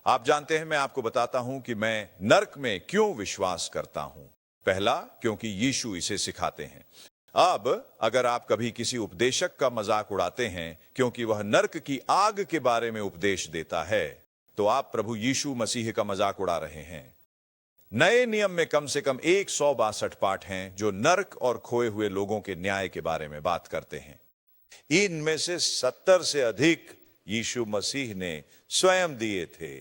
आप जानते हैं, मैं आपको बताता हूं कि मैं नरक में क्यों विश्वास करता हूं। पहला, क्योंकि यीशु इसे सिखाते हैं। अब अगर आप कभी किसी उपदेशक का मजाक उड़ाते हैं क्योंकि वह नरक की आग के बारे में उपदेश देता है, तो आप प्रभु यीशु मसीह का मजाक उड़ा रहे हैं। नए नियम में कम से कम 162 पाठ हैं जो नरक और खोए हुए लोगों के न्याय के बारे में बात करते हैं। इनमें से 70 से अधिक यीशु मसीह ने स्वयं दिए थे।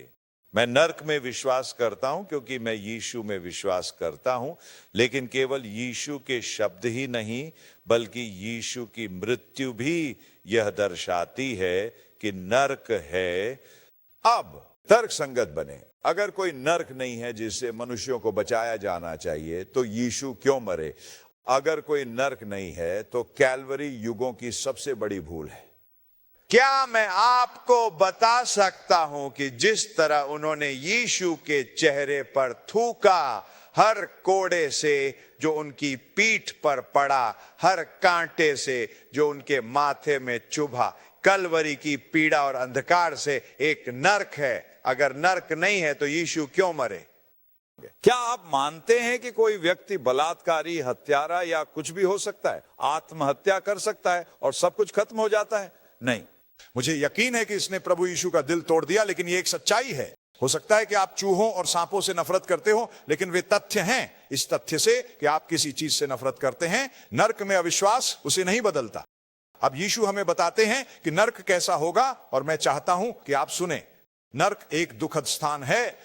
मैं नरक में विश्वास करता हूं क्योंकि मैं यीशु में विश्वास करता हूं, लेकिन केवल यीशु के शब्द ही नहीं बल्कि यीशु की मृत्यु भी यह दर्शाती है कि नरक है। अब तर्क संगत बने, अगर कोई नरक नहीं है जिससे मनुष्यों को बचाया जाना चाहिए तो यीशु क्यों मरे? अगर कोई नरक नहीं है तो कैलवरी युगों की सबसे बड़ी भूल है। क्या मैं आपको बता सकता हूं कि जिस तरह उन्होंने यीशु के चेहरे पर थूका, हर कोड़े से जो उनकी पीठ पर पड़ा, हर कांटे से जो उनके माथे में चुभा, कलवरी की पीड़ा और अंधकार से एक नरक है। अगर नरक नहीं है तो यीशु क्यों मरे? क्या आप मानते हैं कि कोई व्यक्ति बलात्कारी, हत्यारा या कुछ भी हो सकता है, आत्महत्या कर सकता है और सब कुछ खत्म हो जाता है? नहीं। मुझे यकीन है कि इसने प्रभु यीशु का दिल तोड़ दिया, लेकिन ये एक सच्चाई है। हो सकता है कि आप चूहों और सांपों से नफरत करते हो, लेकिन वे तथ्य हैं इस तथ्य से कि आप किसी चीज से नफरत करते हैं। नरक में अविश्वास उसे नहीं बदलता। अब यीशु हमें बताते हैं कि नरक कैसा होगा, और मैं चाहता हूं कि आप सुने। नरक एक दुखद स्थान है।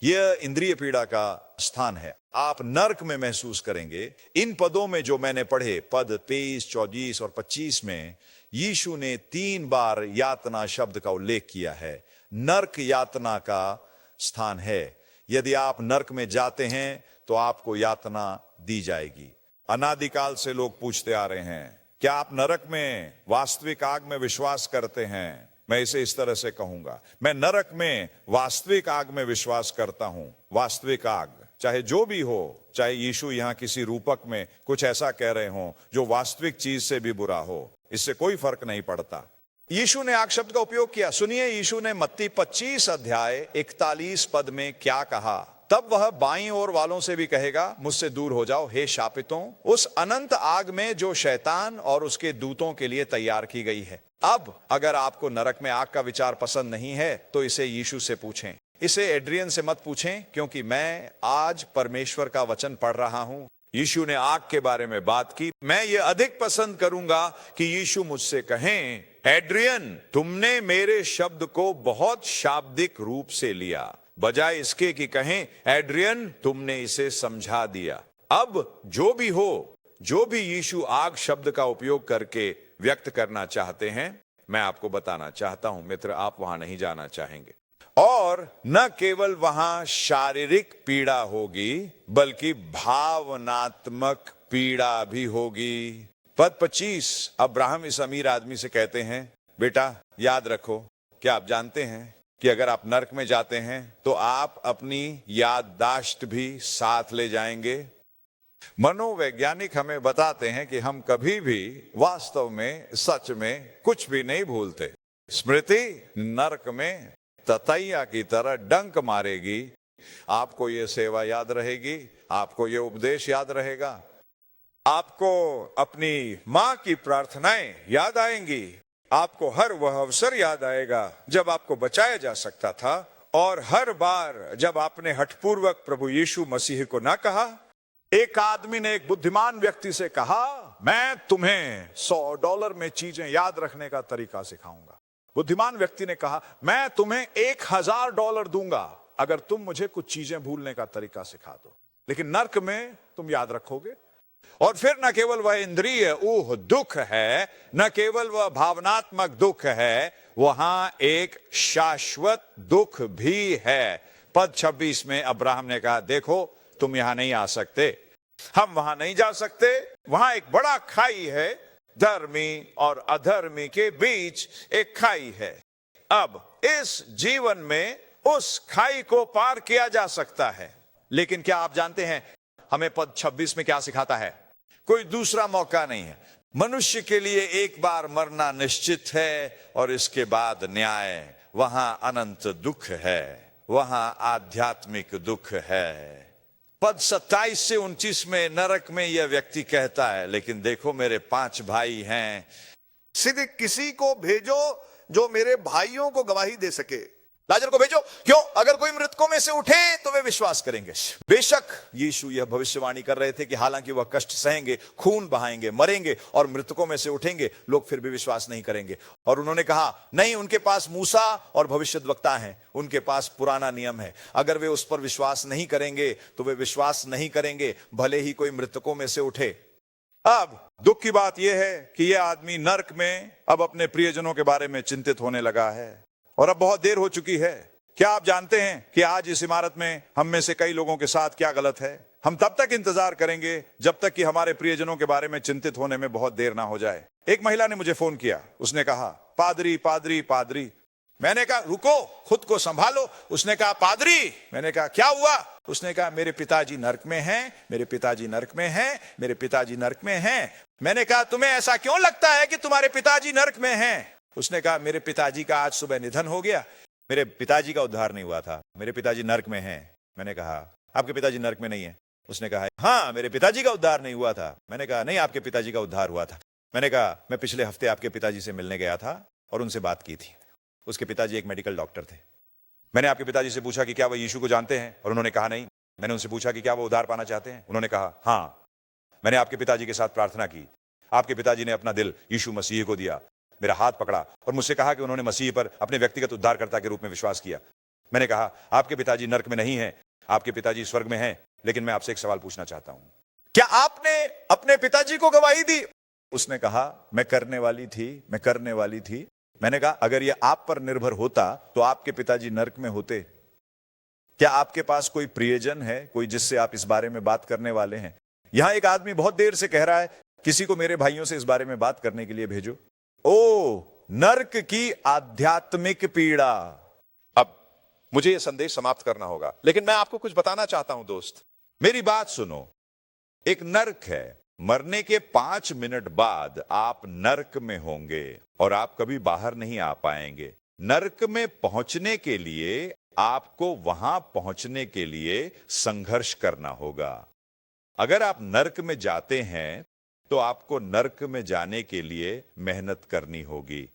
यह इंद्रिय पीड़ा का स्थान है। आप नरक में महसूस करेंगे। इन पदों में जो मैंने पढ़े, पद 23, 24 और 25 में यीशु ने 3 बार यातना शब्द का उल्लेख किया है। नरक यातना का स्थान है। यदि आप नरक में जाते हैं तो आपको यातना दी जाएगी। अनादिकाल से लोग पूछते आ रहे हैं, क्या आप नरक में वास्तविक आग में विश्वास करते हैं? मैं इसे इस तरह से कहूंगा, मैं नरक में वास्तविक आग में विश्वास करता हूं। वास्तविक आग, चाहे जो भी हो, चाहे यीशु यहां किसी रूपक में कुछ ऐसा कह रहे हो जो वास्तविक चीज से भी बुरा हो, इससे कोई फर्क नहीं पड़ता। यीशु ने आग शब्द का उपयोग किया। सुनिए, यीशु ने मत्ती 25 अध्याय 41 पद में क्या कहा। तब वह बाईं ओर वालों से भी कहेगा, मुझसे दूर हो जाओ हे शापितों, उस अनंत आग में जो शैतान और उसके दूतों के लिए तैयार की गई है। अब अगर आपको नरक में आग का विचार पसंद नहीं है तो इसे यीशु से पूछें। इसे एड्रियन से मत पूछें, क्योंकि मैं आज परमेश्वर का वचन पढ़ रहा हूं। यीशु ने आग के बारे में बात की। मैं ये अधिक पसंद करूंगा कि यीशु मुझसे कहें, एड्रियन, तुमने मेरे शब्द को बहुत शाब्दिक रूप से लिया, बजाय इसके कि कहें, एड्रियन, तुमने इसे समझा दिया। अब जो भी हो, जो भी यीशु आग शब्द का उपयोग करके व्यक्त करना चाहते हैं, मैं आपको बताना चाहता हूं मित्र, आप वहां नहीं जाना चाहेंगे। और न केवल वहां शारीरिक पीड़ा होगी बल्कि भावनात्मक पीड़ा भी होगी। पद 25, अब्राहम इस अमीर आदमी से कहते हैं, बेटा याद रखो, क्या आप जानते हैं कि अगर आप नरक में जाते हैं तो आप अपनी याददाश्त भी साथ ले जाएंगे? मनोवैज्ञानिक हमें बताते हैं कि हम कभी भी वास्तव में, सच में कुछ भी नहीं भूलते। स्मृति नरक में ततैया की तरह डंक मारेगी। आपको ये सेवा याद रहेगी, आपको ये उपदेश याद रहेगा, आपको अपनी मां की प्रार्थनाएं याद आएंगी, आपको हर वह अवसर याद आएगा जब आपको बचाया जा सकता था, और हर बार जब आपने हठपूर्वक प्रभु यीशु मसीह को ना कहा। एक आदमी ने एक बुद्धिमान व्यक्ति से कहा, मैं तुम्हें $100 में चीजें याद रखने का तरीका सिखाऊंगा। बुद्धिमान व्यक्ति ने कहा, मैं तुम्हें $1000 दूंगा अगर तुम मुझे कुछ चीजें भूलने का तरीका सिखा दो। लेकिन नरक में तुम याद रखोगे। और फिर न केवल वह इंद्रिय दुख है, न केवल वह भावनात्मक दुख है, वहां एक शाश्वत दुख भी है। पद 26 में अब्राहम ने कहा, देखो तुम यहां नहीं आ सकते, हम वहां नहीं जा सकते। वहां एक बड़ा खाई है, धर्मी और अधर्मी के बीच एक खाई है। अब इस जीवन में उस खाई को पार किया जा सकता है, लेकिन क्या आप जानते हैं हमें पद 26 में क्या सिखाता है? कोई दूसरा मौका नहीं है। मनुष्य के लिए एक बार मरना निश्चित है और इसके बाद न्याय। वहां अनंत दुख है, वहां आध्यात्मिक दुख है। पद 27 से 29 में नरक में यह व्यक्ति कहता है, लेकिन देखो मेरे 5 भाई हैं, सिर्फ किसी को भेजो जो मेरे भाइयों को गवाही दे सके। लाजर को भेजो, क्यों? अगर कोई मृतकों में से उठे तो वे विश्वास करेंगे। बेशक यीशु यह भविष्यवाणी कर रहे थे कि हालांकि वह कष्ट सहेंगे, खून बहाएंगे, मरेंगे और मृतकों में से उठेंगे, लोग फिर भी विश्वास नहीं करेंगे। और उन्होंने कहा नहीं, उनके पास मूसा और भविष्यद्वक्ता हैं, उनके पास पुराना नियम है, अगर वे उस पर विश्वास नहीं करेंगे तो वे विश्वास नहीं करेंगे भले ही कोई मृतकों में से उठे। अब दुख की बात यह है कि यह आदमी नर्क में अब अपने प्रियजनों के बारे में चिंतित होने लगा है और अब बहुत देर हो चुकी है। क्या आप जानते हैं कि आज इस इमारत में हम में से कई लोगों के साथ क्या गलत है? हम तब तक इंतजार करेंगे जब तक कि हमारे प्रियजनों के बारे में चिंतित होने में बहुत देर ना हो जाए। एक महिला ने मुझे फोन किया, उसने कहा पादरी पादरी पादरी। मैंने कहा रुको, खुद को संभालो। उसने कहा पादरी। मैंने कहा क्या हुआ? उसने कहा मेरे पिताजी नर्क में हैं, मेरे पिताजी नर्क में हैं, मेरे पिताजी नर्क में हैं। मैंने कहा तुम्हें ऐसा क्यों लगता है कि तुम्हारे पिताजी नर्क में हैं? उसने कहा मेरे पिताजी का आज सुबह निधन हो गया, मेरे पिताजी का उद्धार नहीं हुआ था, मेरे पिताजी नर्क में हैं। मैंने कहा आपके पिताजी नर्क में नहीं है? उसने कहा हाँ, मेरे पिताजी का उद्धार नहीं हुआ था। मैंने कहा नहीं, आपके पिताजी का उद्धार हुआ था। मैंने कहा मैं पिछले हफ्ते आपके पिताजी से मिलने गया था और उनसे बात की थी। उसके पिताजी एक मेडिकल डॉक्टर थे। मैंने आपके पिताजी से पूछा कि क्या वह यीशु को जानते हैं और उन्होंने कहा नहीं। मैंने उनसे पूछा कि क्या वो उद्धार पाना चाहते हैं? उन्होंने कहा हाँ। मैंने आपके पिताजी के साथ प्रार्थना की, आपके पिताजी ने अपना दिल यीशु मसीह को दिया, मेरा हाथ पकड़ा और मुझसे कहा कि उन्होंने मसीह पर अपने व्यक्तिगत उद्धारकर्ता के रूप में विश्वास किया। मैंने कहा आपके पिताजी नर्क में नहीं हैं, आपके पिताजी स्वर्ग में हैं, लेकिन मैं आपसे एक सवाल पूछना चाहता हूं, क्या आपने अपने पिताजी को गवाही दी? उसने कहा मैं करने वाली थी। मैंने कहा अगर यह आप पर निर्भर होता तो आपके पिताजी नर्क में होते। क्या आपके पास कोई प्रियजन है, कोई जिससे आप इस बारे में बात करने वाले हैं? यहां एक आदमी बहुत देर से कह रहा है किसी को मेरे भाइयों से इस बारे में बात करने के लिए भेजो। ओ नर्क की आध्यात्मिक पीड़ा। अब मुझे यह संदेश समाप्त करना होगा, लेकिन मैं आपको कुछ बताना चाहता हूं दोस्त, मेरी बात सुनो। एक नर्क है, मरने के 5 मिनट बाद आप नर्क में होंगे और आप कभी बाहर नहीं आ पाएंगे। नर्क में पहुंचने के लिए आपको वहां पहुंचने के लिए संघर्ष करना होगा। अगर आप नर्क में जाते हैं तो आपको नर्क में जाने के लिए मेहनत करनी होगी।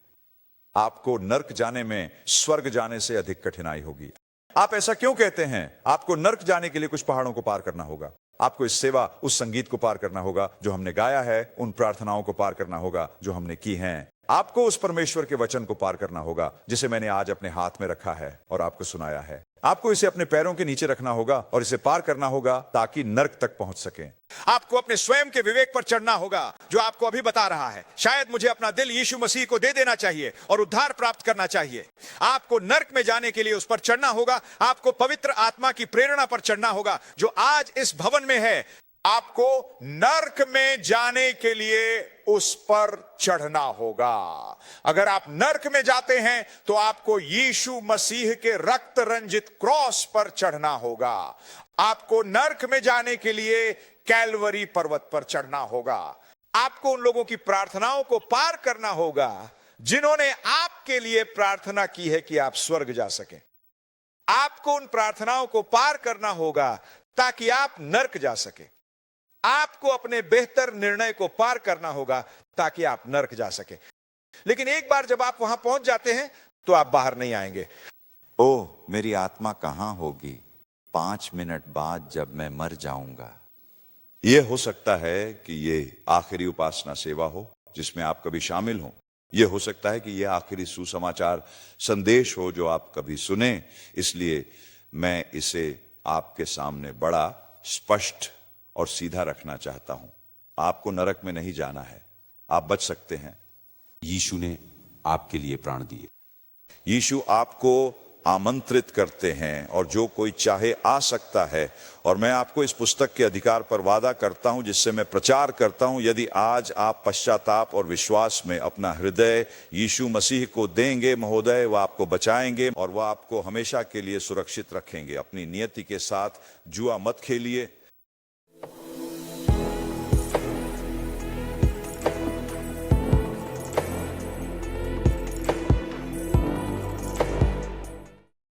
आपको नर्क जाने में स्वर्ग जाने से अधिक कठिनाई होगी। आप ऐसा क्यों कहते हैं? आपको नर्क जाने के लिए कुछ पहाड़ों को पार करना होगा, आपको इस सेवा, उस संगीत को पार करना होगा जो हमने गाया है, उन प्रार्थनाओं को पार करना होगा जो हमने की हैं। आपको उस परमेश्वर के वचन को पार करना होगा जिसे मैंने आज अपने हाथ में रखा है और आपको सुनाया है। आपको इसे अपने पैरों के नीचे रखना होगा और इसे पार करना होगा ताकि नर्क तक पहुंच सके। आपको अपने स्वयं के विवेक पर चढ़ना होगा जो आपको अभी बता रहा है शायद मुझे अपना दिल यीशु मसीह को दे देना चाहिए और उद्धार प्राप्त करना चाहिए। आपको नर्क में जाने के लिए उस पर चढ़ना होगा। आपको पवित्र आत्मा की प्रेरणा पर चढ़ना होगा जो आज इस भवन में है। आपको नर्क में जाने के लिए उस पर चढ़ना होगा। अगर आप नर्क में जाते हैं तो आपको यीशु मसीह के रक्त रंजित क्रॉस पर चढ़ना होगा। आपको नर्क में जाने के लिए कैलवरी पर्वत पर चढ़ना होगा। आपको उन लोगों की प्रार्थनाओं को पार करना होगा जिन्होंने आपके लिए प्रार्थना की है कि आप स्वर्ग जा सकें। आपको उन प्रार्थनाओं को पार करना होगा ताकि आप नर्क जा सकें। आपको अपने बेहतर निर्णय को पार करना होगा ताकि आप नर्क जा सके। लेकिन एक बार जब आप वहां पहुंच जाते हैं तो आप बाहर नहीं आएंगे। ओह मेरी आत्मा कहां होगी 5 मिनट बाद जब मैं मर जाऊंगा। यह हो सकता है कि यह आखिरी उपासना सेवा हो जिसमें आप कभी शामिल हो। यह हो सकता है कि यह आखिरी सुसमाचार संदेश हो जो आप कभी सुने। इसलिए मैं इसे आपके सामने बड़ा स्पष्ट और सीधा रखना चाहता हूं। आपको नरक में नहीं जाना है, आप बच सकते हैं। यीशु ने आपके लिए प्राण दिए। यीशु आपको आमंत्रित करते हैं और जो कोई चाहे आ सकता है। और मैं आपको इस पुस्तक के अधिकार पर वादा करता हूं जिससे मैं प्रचार करता हूं, यदि आज आप पश्चाताप और विश्वास में अपना हृदय यीशु मसीह को देंगे महोदय, वह आपको बचाएंगे और वह आपको हमेशा के लिए सुरक्षित रखेंगे। अपनी नियति के साथ जुआ मत खेलिए,